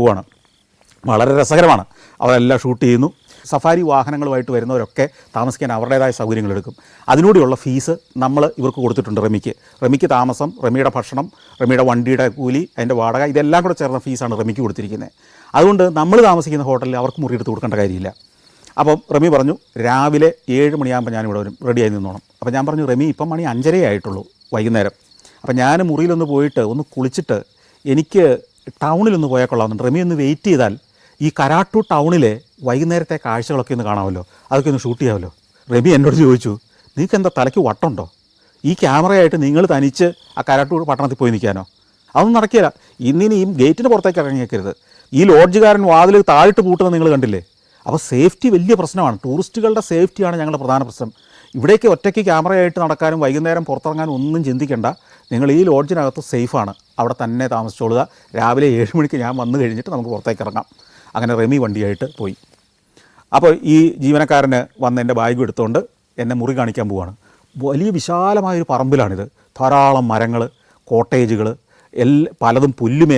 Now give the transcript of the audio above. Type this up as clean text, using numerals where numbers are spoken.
പോവാണ്. വളരെ രസകരമാണ്. അവരെല്ലാം ഷൂട്ട് ചെയ്യുന്നു. സഫാരി വാഹനങ്ങളുമായിട്ട് വരുന്നവരൊക്കെ താമസിക്കാൻ അവരുടേതായ സൗകര്യങ്ങളെടുക്കും. അതിലൂടെയുള്ള ഫീസ് നമ്മൾ ഇവർക്ക് കൊടുത്തിട്ടുണ്ട്. റമിക്ക് താമസം, റമിയുടെ ഭക്ഷണം, റമിയുടെ വണ്ടിയുടെ കൂലി, അതിൻ്റെ വാടക, ഇതെല്ലാം കൂടെ ചേർന്ന ഫീസാണ് റമിക്ക് കൊടുത്തിരിക്കുന്നത്. അതുകൊണ്ട് നമ്മൾ താമസിക്കുന്ന ഹോട്ടലിൽ അവർക്ക് മുറി എടുത്ത് കൊടുക്കേണ്ട കാര്യമില്ല. അപ്പം റമി പറഞ്ഞു രാവിലെ 7 മണിയാകുമ്പോൾ ഞാനിവിടെ വരും, റെഡിയായി നിന്നോണം. അപ്പോൾ ഞാൻ പറഞ്ഞു റമി ഇപ്പം മണി 5:30 ആയിട്ടുള്ളൂ വൈകുന്നേരം. അപ്പം ഞാൻ മുറിയിലൊന്ന് പോയിട്ട് ഒന്ന് കുളിച്ചിട്ട് എനിക്ക് ടൗണിലൊന്ന് പോയാൽ കൊള്ളാമെന്നുണ്ട്. റമി ഒന്ന് വെയിറ്റ് ചെയ്താൽ ഈ കരാട്ടൂർ ടൗണിലെ വൈകുന്നേരത്തെ കാഴ്ചകളൊക്കെ ഒന്ന് കാണാമല്ലോ, അതൊക്കെ ഒന്ന് ഷൂട്ട് ചെയ്യാമല്ലോ. റമി എന്നോട് ചോദിച്ചു, നിങ്ങൾക്ക് എന്താ തലയ്ക്ക് വട്ടുണ്ടോ? ഈ ക്യാമറയായിട്ട് നിങ്ങൾ തനിച്ച് ആ കരാട്ടൂർ പട്ടണത്തിൽ പോയി നിൽക്കാനോ? അതൊന്നും നടക്കില്ല. ഇന്നിനിയും ഗേറ്റിന് പുറത്തേക്ക് ഇറങ്ങിയേക്കരുത്. ഈ ലോഡ്ജുകാരൻ വാതിൽ താഴിട്ട് പൂട്ടുന്നത് നിങ്ങൾ കണ്ടില്ലേ? അപ്പോൾ സേഫ്റ്റി വലിയ പ്രശ്നമാണ്. ടൂറിസ്റ്റുകളുടെ സേഫ്റ്റിയാണ് ഞങ്ങളുടെ പ്രധാന പ്രശ്നം. ഇവിടേക്ക് ഒറ്റയ്ക്ക് ക്യാമറയായിട്ട് നടക്കാനും വൈകുന്നേരം പുറത്തിറങ്ങാനും ഒന്നും ചിന്തിക്കേണ്ട. നിങ്ങൾ ഈ ലോഡ്ജിനകത്ത് സേഫാണ്, അവിടെ തന്നെ താമസിച്ചോളുക. രാവിലെ 7 മണിക്ക് ഞാൻ വന്നു കഴിഞ്ഞിട്ട് നമുക്ക് പുറത്തേക്ക് ഇറങ്ങാം. അങ്ങനെ റമി വണ്ടിയായിട്ട് പോയി. അപ്പോൾ ഈ ജീവനക്കാരന് വന്ന് എൻ്റെ ബാഗ് എടുത്തുകൊണ്ട് എന്നെ മുറി കാണിക്കാൻ പോവുകയാണ്. വലിയ വിശാലമായൊരു പറമ്പിലാണിത്. ധാരാളം മരങ്ങൾ, കോട്ടേജുകൾ, പലതും പുല്ലുമേ